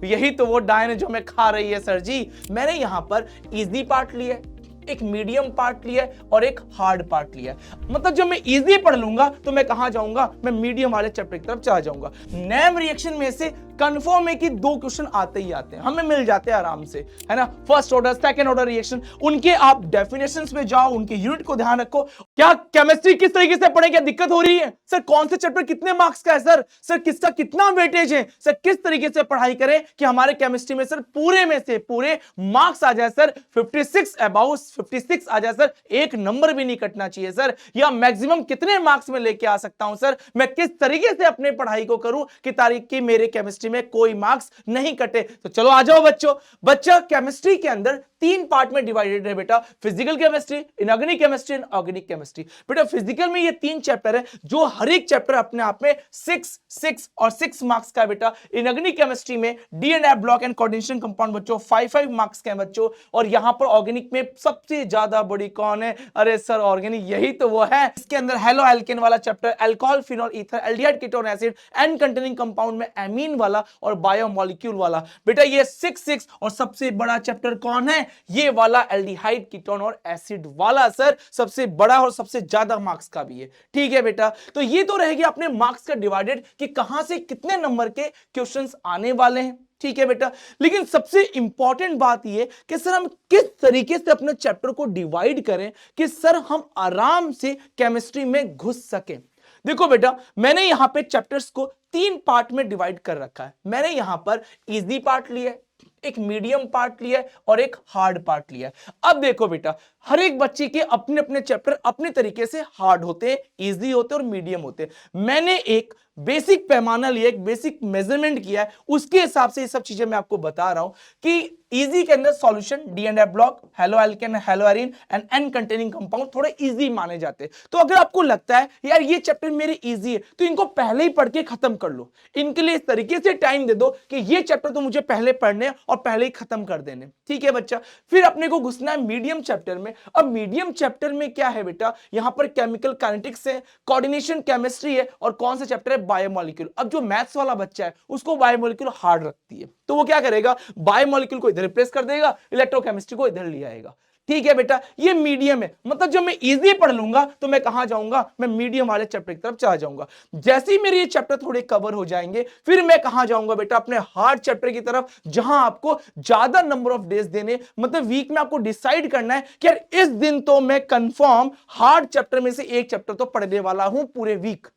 यही तो वो डायन है जो हमें खा रही है सर जी। मैंने यहाँ पर इजी पार्ट लिया है, एक मीडियम पार्ट लिया है और एक हार्ड पार्ट लिया है। मतलब जब मैं इजी पढ़ लूंगा तो मैं कहां जाऊंगा, मैं मीडियम वाले चैप्टर की तरफ चला जाऊंगा। नेम रिएक्शन में से कंफर्म है कि 2 क्वेश्चन आते ही आते हैं, हमें मिल जाते हैं आराम से, है ना। First order second order reaction, उनके आप डेफिनेशंस में जाओ, उनके यूनिट को ध्यान रखो। क्या केमिस्ट्री किस तरीके से पढ़े, क्या दिक्कत हो रही है सर? कौन से चैप्टर कितने मार्क्स का है सर किसका कितना वेटेज है सर? किस तरीके से पढ़ाई करें कि हमारे केमिस्ट्री में सर पूरे में से पूरे मार्क्स आ जाए सर, 56 अबाउट 56 आ जाए सर, एक नंबर भी नहीं कटना चाहिए सर। या मैक्सिमम कितने मार्क्स में लेके आ सकता हूं सर? मैं किस तरीके से अपने पढ़ाई को करूं कि तारीख की मेरे केमिस्ट्री में कोई मार्क्स नहीं कटे? तो चलो आ जाओ बच्चा केमिस्ट्री के अंदर 3 पार्ट में डिवाइडेड है बेटा, physical chemistry, inorganic chemistry and organic chemistry. बेटा फिजिकल में ये 3 चैप्टर है, जो हर एक चैप्टर अपने आप में 6 और 6 मार्क्स का है बेटा। इनऑर्गेनिक केमिस्ट्री में डी&एफ ब्लॉक एंड कोऑर्डिनेशन कंपाउंड बच्चों 5 मार्क्स के हैं बच्चों। और यहां पर ऑर्गेनिक में सबसे ज्यादा बड़ी कौन है? अरे सर ऑर्गेनिक यही तो वो है, इसके अंदर हेलो एल्केन वाला chapter, alcohol phenol ether aldehyde ketone acid and containing compound में एमीन वाला और बायोमोलिक्यूल वाला। बेटा ये 6 और सबसे बड़ा चैप्टर कौन है? ये वाला एल्डिहाइड कीटोन और एसिड वाला सर, सबसे बड़ा और सबसे ज्यादा मार्क्स का भी है। ठीक है बेटा, तो ये तो रहेगी अपने मार्क्स का डिवाइडेड कि कहां से कितने नंबर के क्वेश्चंस आने वाले हैं। ठीक है बेटा, लेकिन सबसे इंपॉर्टेंट बात यह कि सर हम किस तरीके से अपने चैप्टर को डिवाइड करें कि सर हम आराम से केमिस्ट्री में घुस सकें। देखो बेटा, मैंने यहां पे चैप्टर्स को 3 पार्ट में डिवाइड कर रखा है। मैंने यहां पर इजी पार्ट लिया है, एक मीडियम पार्ट लिया है और एक हार्ड पार्ट लिया है। अब देखो बेटा, हर एक बच्चे के अपने अपने चैप्टर अपने तरीके से हार्ड होते हैं, इजी होते हैं और मीडियम होते हैं। मैंने एक बेसिक पैमाना लिया, एक बेसिक मेजरमेंट किया है, उसके हिसाब से ये सब चीजें मैं आपको बता रहा हूं कि इजी के अंदर solution D and F block, halo alkane, halo arene and N containing compound थोड़े इजी माने जाते हैं। तो अगर आपको लगता है यार ये चैप्टर मेरे इजी है, तो इनको पहले ही पढ़ के खत्म कर लो। इनके लिए इस तरीके से टाइम दे दो कि ये चैप्टर तो मुझे पहले पढ़ने और पहले ही खत्म कर देने। ठीक है बच्चा, फिर अपने को घुसना है मीडियम चैप्टर में। अब मीडियम चैप्टर में क्या है बेटा? यहां पर केमिकल काइनेटिक्स है, कोऑर्डिनेशन केमिस्ट्री है और कौन सा चैप्टर है? बायोमोलिक्यूल। अब जो मैथ्स वाला बच्चा है उसको बायोमोलिक्यूल हार्ड रखती है, तो वो क्या करेगा? बायोमोलिक्यूल को इधर रिप्लेस कर देगा, इलेक्ट्रोकेमिस्ट्री को इधर ले आएगा। ठीक है बेटा, ये मीडियम है। मतलब जब मैं इजी पढ़ लूंगा तो मैं कहां जाऊंगा? मैं मीडियम वाले चैप्टर की तरफ चला जाऊंगा। जैसे ही मेरे ये चैप्टर थोड़े कवर हो जाएंगे, फिर मैं कहां जाऊंगा बेटा? अपने हार्ड चैप्टर की तरफ, जहां आपको ज्यादा नंबर ऑफ डेज देने, मतलब वीक में आपको डिसाइड करना है कि यार इस दिन तो मैं कंफर्म हार्ड चैप्टर में से एक चैप्टर तो पढ़ने वाला हूं पूरे वीक।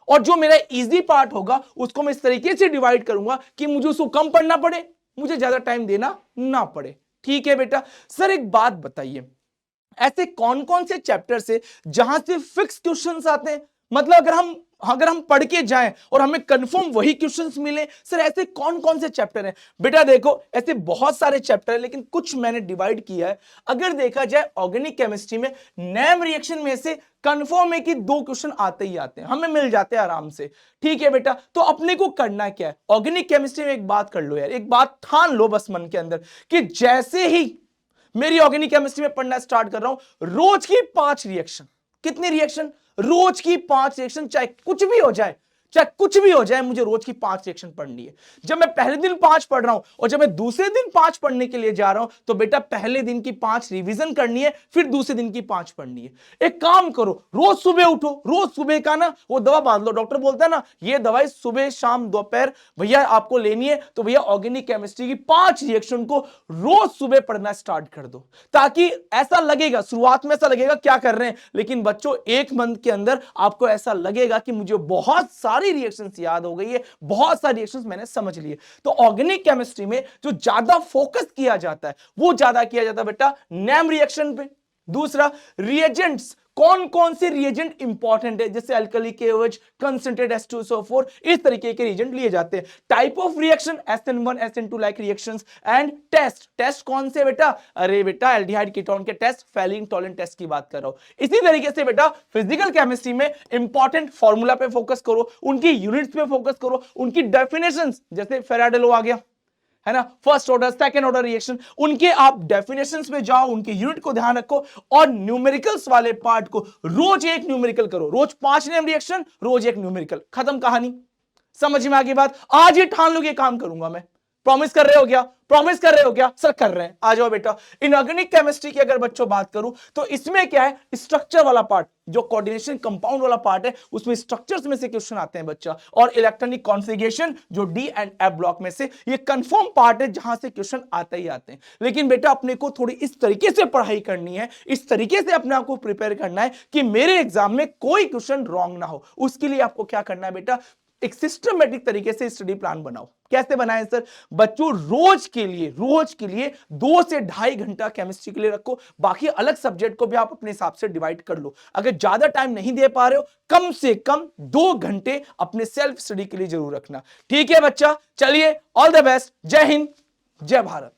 और जो मेरा इजी पार्ट होगा उसको मैं इस तरीके से डिवाइड करूंगा कि मुझे उसको कम पढ़ना पड़े, मुझे ज्यादा टाइम देना ना पड़े। ठीक है बेटा, सर एक बात बताइए, ऐसे कौन कौन से चैप्टर है जहां से फिक्स क्वेश्चंस आते हैं? मतलब अगर हम पढ़ के जाएं और हमें कंफर्म वही क्वेश्चंस मिले, सर ऐसे कौन कौन से चैप्टर हैं? बेटा देखो, ऐसे बहुत सारे चैप्टर हैं, लेकिन कुछ मैंने डिवाइड किया है। अगर देखा जाए ऑर्गेनिक केमिस्ट्री में नेम रिएक्शन में से कंफर्म है कि 2 क्वेश्चन आते ही आते हैं, हमें मिल जाते हैं आराम से। ठीक है बेटा, तो अपने को करना क्या है? ऑर्गेनिक केमिस्ट्री में एक बात कर लो यार, एक बात ठान लो बस मन के अंदर कि जैसे ही मेरी ऑर्गेनिक केमिस्ट्री में पढ़ना स्टार्ट कर रहा हूं, रोज की 5 रिएक्शन। कितनी रिएक्शन? रोज की 5 रिएक्शन, चाहे कुछ भी हो जाए, मुझे रोज की 5 रिएक्शन पढ़नी है। जब मैं पहले दिन 5 पढ़ रहा हूं और जब मैं दूसरे दिन 5 पढ़ने के लिए जा रहा हूं, तो बेटा पहले दिन की 5 रिवीजन करनी है, फिर दूसरे दिन की 5 पढ़नी है। एक काम करो, रोज सुबह उठो, रोज सुबह का ना वो दवा बांध लो। डॉक्टर बोलता है ना, ये दवाई सुबह शाम दोपहर भैया आपको लेनी है, तो भैया ऑर्गेनिक केमिस्ट्री की 5 रिएक्शन को रोज सुबह पढ़ना स्टार्ट कर दो, ताकि ऐसा लगेगा, शुरुआत में ऐसा लगेगा क्या कर रहे हैं, लेकिन बच्चों 1 मंथ के अंदर आपको ऐसा लगेगा कि मुझे बहुत सारी रिएक्शंस याद हो गई है, बहुत सारी रिएक्शंस मैंने समझ लिए। तो ऑर्गेनिक केमिस्ट्री में जो ज्यादा फोकस किया जाता है, वो ज्यादा किया जाता है बेटा नेम रिएक्शन पे। दूसरा, रिएजेंट्स, कौन कौन से रिएजेंट इंपॉर्टेंट है, जैसे अल्कली KOH, कंसंट्रेट H2SO4, इस तरीके के रिएजेंट लिए जाते हैं। Type of reaction SN1 SN2 like reactions and test कौन से बेटा? अरे बेटा एल्डिहाइड कीटोन के टेस्ट, फैलिन टॉलेंट टेस्ट की बात कर रहा हूं। इसी तरीके से बेटा फिजिकल केमिस्ट्री में इंपॉर्टेंट फॉर्मूला पे फोकस करो, उनकी यूनिट्स पे फोकस करो, उनकी डेफिनेशंस, जैसे फेराडे लॉ आ गया, है ना, first order second order reaction, उनके आप डेफिनेशंस में जाओ, उनके यूनिट को ध्यान रखो। और न्यूमेरिकल्स वाले पार्ट को रोज एक न्यूमेरिकल करो, रोज 5 नेम रिएक्शन, रोज एक न्यूमेरिकल, खत्म कहानी। समझ में आ गई बात? आज ये ठान लो, ये काम करूंगा मैं। प्रॉमिस कर रहे हो क्या? प्रॉमिस कर रहे हो क्या? सर कर रहे हैं। आ जाओ बेटा। इनऑर्गेनिक केमिस्ट्री की अगर बच्चों बात करूं तो इसमें क्या है, स्ट्रक्चर वाला पार्ट, जो कोऑर्डिनेशन कंपाउंड वाला पार्ट है, उसमें स्ट्रक्चर्स में से क्वेश्चन आते हैं बच्चा, और इलेक्ट्रॉनिक कॉन्फ़िगरेशन जो डी एंड एफ ब्लॉक में से, ये कंफर्म पार्ट है जहां से क्वेश्चन आते ही आते हैं। लेकिन बेटा अपने को थोड़ी इस तरीके से पढ़ाई करनी है, इस तरीके से अपने आप को प्रिपेयर करना है कि मेरे एग्जाम में कोई क्वेश्चन रॉन्ग ना हो। उसके लिए आपको क्या करना है बेटा, एक सिस्टमेटिक तरीके से स्टडी प्लान बनाओ। कैसे बनाएं सर? बच्चों रोज के लिए 2 से 2.5 घंटा केमिस्ट्री के लिए रखो, बाकी अलग सब्जेक्ट को भी आप अपने हिसाब से डिवाइड कर लो। अगर ज्यादा टाइम नहीं दे पा रहे हो, कम से कम 2 घंटे अपने सेल्फ स्टडी के लिए जरूर रखना। ठीक है बच्चा, चलिए ऑल द बेस्ट। जय हिंद, जय भारत।